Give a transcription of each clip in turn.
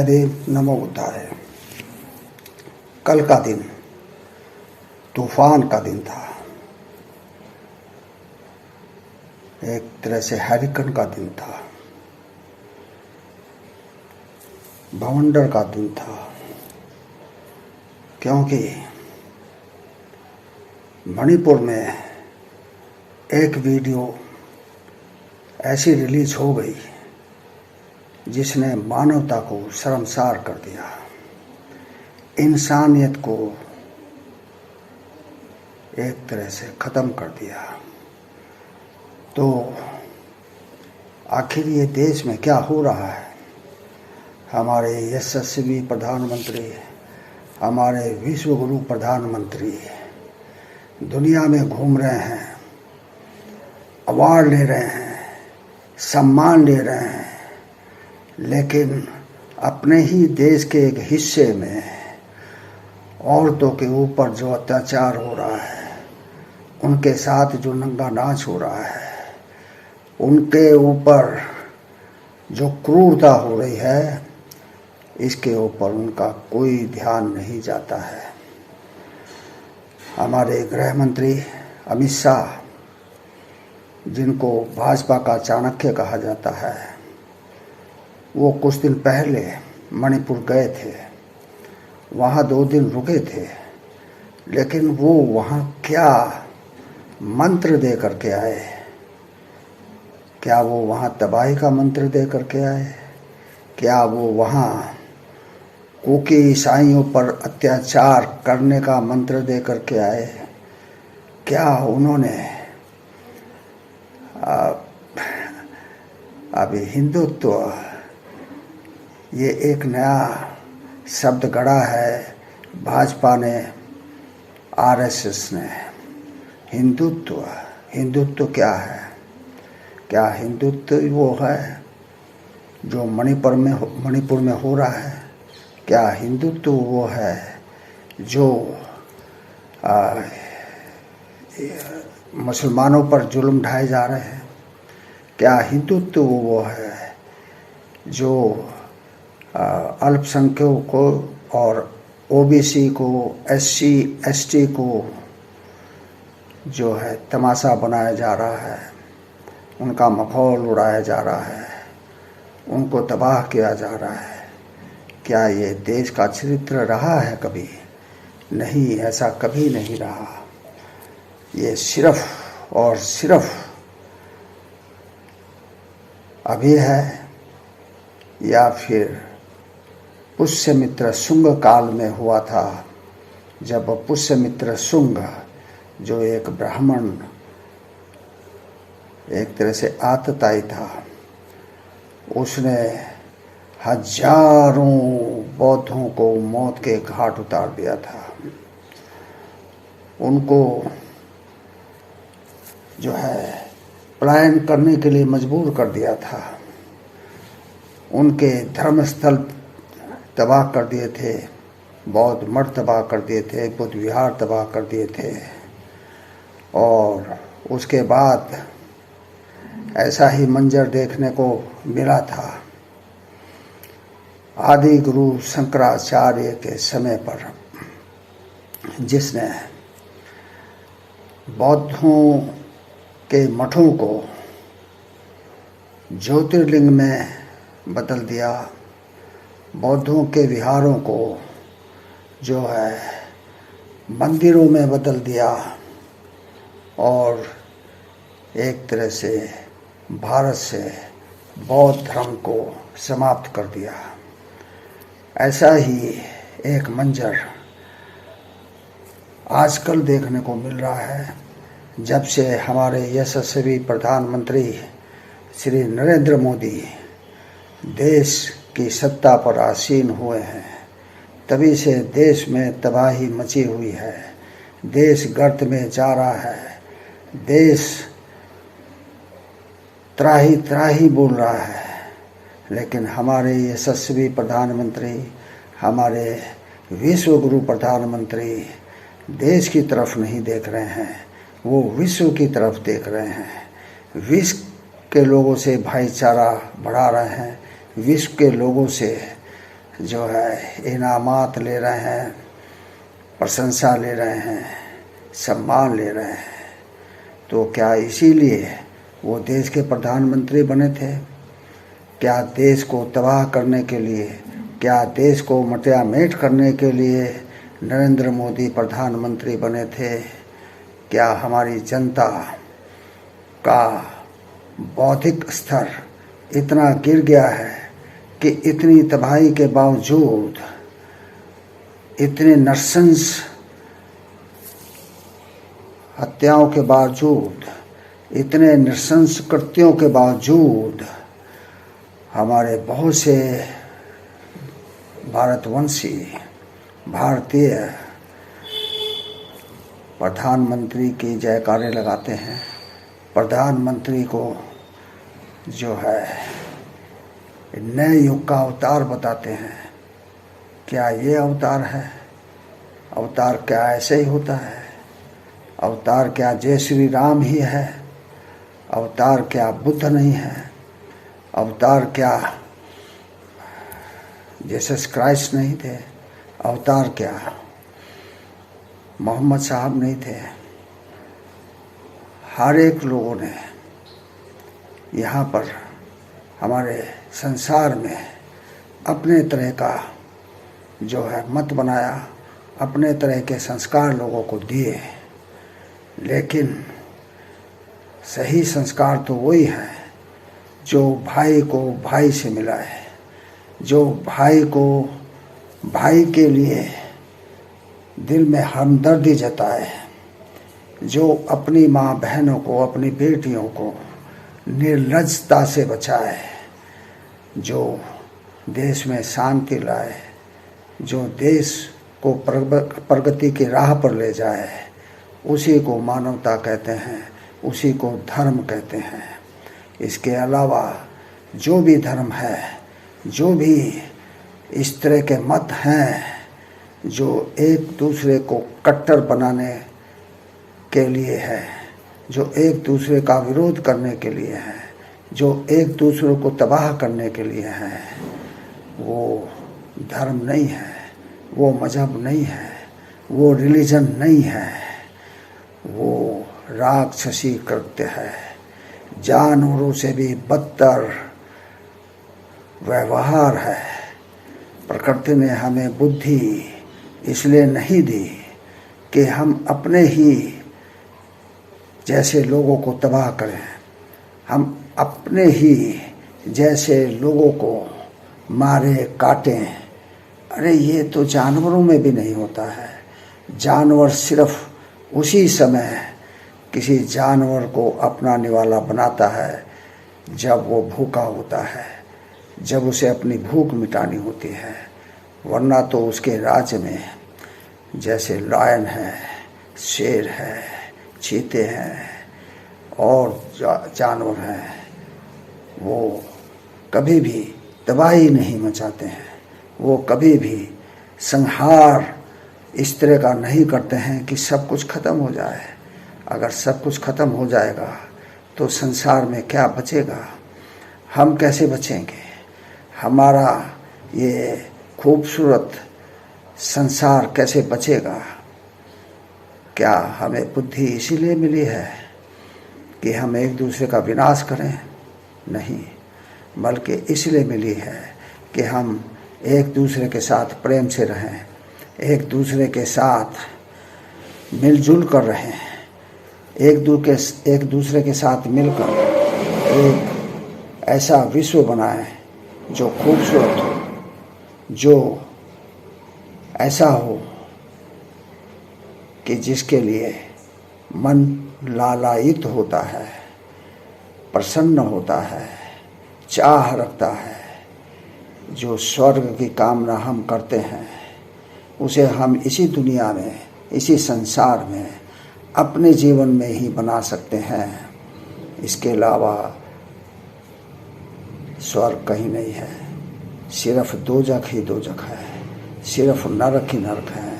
जयदेव नमो बुद्धाय। कल का दिन तूफान का दिन था, एक तरह से हैरिकन का दिन था, बवंडर का दिन था, क्योंकि मणिपुर में एक वीडियो ऐसी रिलीज हो गई जिसने मानवता को शर्मसार कर दिया, इंसानियत को एक तरह से ख़त्म कर दिया। तो आखिर ये देश में क्या हो रहा है? हमारे यशस्वी प्रधानमंत्री, हमारे विश्व गुरु प्रधानमंत्री दुनिया में घूम रहे हैं, अवार्ड ले रहे हैं, सम्मान ले रहे हैं, लेकिन अपने ही देश के एक हिस्से में औरतों के ऊपर जो अत्याचार हो रहा है, उनके साथ जो नंगा नाच हो रहा है, उनके ऊपर जो क्रूरता हो रही है, इसके ऊपर उनका कोई ध्यान नहीं जाता है। हमारे गृह मंत्री अमित शाह, जिनको भाजपा का चाणक्य कहा जाता है, वो कुछ दिन पहले मणिपुर गए थे, वहाँ 2 दिन रुके थे, लेकिन वो वहाँ क्या मंत्र दे करके आए? क्या वो वहाँ तबाही का मंत्र दे करके आए? क्या वो वहाँ कुकी ईसाइयों पर अत्याचार करने का मंत्र दे करके आए? क्या उन्होंने अभी हिंदुत्व, ये एक नया शब्द गढ़ा है भाजपा ने, आरएसएस ने। हिंदुत्व क्या है? क्या हिंदुत्व वो है जो मणिपुर में हो रहा है? क्या हिंदुत्व वो है जो मुसलमानों पर जुल्म ढाए जा रहे हैं? क्या हिंदुत्व वो है जो अल्पसंख्यकों को और ओबीसी को, एससी एसटी को जो है तमाशा बनाया जा रहा है, उनका मखौल उड़ाया जा रहा है, उनको तबाह किया जा रहा है? क्या ये देश का चरित्र रहा है कभी? नहीं, ऐसा कभी नहीं रहा। ये सिर्फ और सिर्फ अभी है, या फिर पुष्यमित्र शुंग काल में हुआ था, जब पुष्यमित्र शुंग जो एक ब्राह्मण, एक तरह से आतताई था, उसने हजारों बौद्धों को मौत के घाट उतार दिया था। उनको जो है पलायन करने के लिए मजबूर कर दिया था। उनके धर्मस्थल तबाह कर दिए थे, बौद्ध मठ तबाह कर दिए थे, बुद्ध विहार तबाह कर दिए थे। और उसके बाद ऐसा ही मंजर देखने को मिला था आदि गुरु शंकराचार्य के समय पर, जिसने बौद्धों के मठों को ज्योतिर्लिंग में बदल दिया, बौद्धों के विहारों को जो है मंदिरों में बदल दिया, और एक तरह से भारत से बौद्ध धर्म को समाप्त कर दिया। ऐसा ही एक मंजर आजकल देखने को मिल रहा है, जब से हमारे यशस्वी प्रधानमंत्री श्री नरेंद्र मोदी देश की सत्ता पर आसीन हुए हैं। तभी से देश में तबाही मची हुई है, देश गर्त में जा रहा है, देश त्राही त्राही बोल रहा है। लेकिन हमारे यशस्वी प्रधानमंत्री, हमारे विश्व गुरु प्रधानमंत्री देश की तरफ नहीं देख रहे हैं, वो विश्व की तरफ देख रहे हैं। विश्व के लोगों से भाईचारा बढ़ा रहे हैं, विश्व के लोगों से जो है इनामात ले रहे हैं, प्रशंसा ले रहे हैं, सम्मान ले रहे हैं। तो क्या इसीलिए वो देश के प्रधानमंत्री बने थे? क्या देश को तबाह करने के लिए, क्या देश को मटियामेट करने के लिए नरेंद्र मोदी प्रधानमंत्री बने थे? क्या हमारी जनता का बौद्धिक स्तर इतना गिर गया है कि इतनी तबाही के बावजूद, इतने नृशंस हत्याओं के बावजूद, इतने नृशंस कृत्यों के बावजूद हमारे बहुत से भारतवंशी, भारतीय प्रधानमंत्री की जयकारे लगाते हैं, प्रधानमंत्री को जो है नए युग का अवतार बताते हैं। क्या ये अवतार है? अवतार क्या ऐसे ही होता है? अवतार क्या जय श्री राम ही है? अवतार क्या बुद्ध नहीं है? अवतार क्या जीसस क्राइस्ट नहीं थे? अवतार क्या मोहम्मद साहब नहीं थे? हर एक लोगों ने यहाँ पर हमारे संसार में अपने तरह का जो है मत बनाया, अपने तरह के संस्कार लोगों को दिए। लेकिन सही संस्कार तो वही है जो भाई को भाई से मिलाए, जो भाई को भाई के लिए दिल में हमदर्दी जताए, जो अपनी माँ बहनों को, अपनी बेटियों को निर्लज्जता से बचाए, जो देश में शांति लाए, जो देश को प्रगति की राह पर ले जाए, उसी को मानवता कहते हैं, उसी को धर्म कहते हैं। इसके अलावा जो भी धर्म है, जो भी इस तरह के मत हैं जो एक दूसरे को कट्टर बनाने के लिए है, जो एक दूसरे का विरोध करने के लिए है, जो एक दूसरे को तबाह करने के लिए है, वो धर्म नहीं है, वो मजहब नहीं है, वो रिलीजन नहीं है, वो राक्षसी कृत्य है। जानवरों से भी बदतर व्यवहार है। प्रकृति ने हमें बुद्धि इसलिए नहीं दी कि हम अपने ही जैसे लोगों को तबाह करें, हम अपने ही जैसे लोगों को मारे काटें। अरे ये तो जानवरों में भी नहीं होता है। जानवर सिर्फ उसी समय किसी जानवर को अपना निवाला बनाता है जब वो भूखा होता है, जब उसे अपनी भूख मिटानी होती है, वरना तो उसके राज्य में जैसे लायन है, शेर है, चीते हैं और जानवर हैं, वो कभी भी तबाही नहीं मचाते हैं, वो कभी भी संहार इस तरह का नहीं करते हैं कि सब कुछ खत्म हो जाए। अगर सब कुछ खत्म हो जाएगा तो संसार में क्या बचेगा? हम कैसे बचेंगे? हमारा ये खूबसूरत संसार कैसे बचेगा? क्या हमें बुद्धि इसीलिए मिली है कि हम एक दूसरे का विनाश करें? नहीं, बल्कि इसलिए मिली है कि हम एक दूसरे के साथ प्रेम से रहें, एक दूसरे के साथ मिलजुल कर रहें, एक दूसरे के साथ मिलकर एक ऐसा विश्व बनाएं जो खूबसूरत हो, जो ऐसा हो कि जिसके लिए मन लालायित होता है, प्रसन्न होता है, चाह रखता है। जो स्वर्ग की कामना हम करते हैं उसे हम इसी दुनिया में, इसी संसार में, अपने जीवन में ही बना सकते हैं। इसके अलावा स्वर्ग कहीं नहीं है। सिर्फ दोजख ही दोजख है, सिर्फ नरक ही नरक है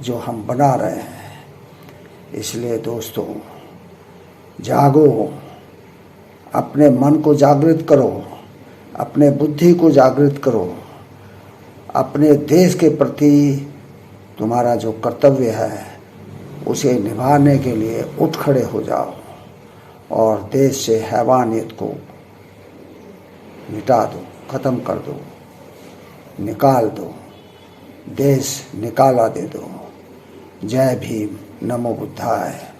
जो हम बना रहे हैं। इसलिए दोस्तों, जागो, अपने मन को जागृत करो, अपने बुद्धि को जागृत करो, अपने देश के प्रति तुम्हारा जो कर्तव्य है उसे निभाने के लिए उठ खड़े हो जाओ और देश से हैवानियत को मिटा दो, ख़त्म कर दो, निकाल दो, देश निकाला दे दो। जय भीम, नमो बुद्धाय।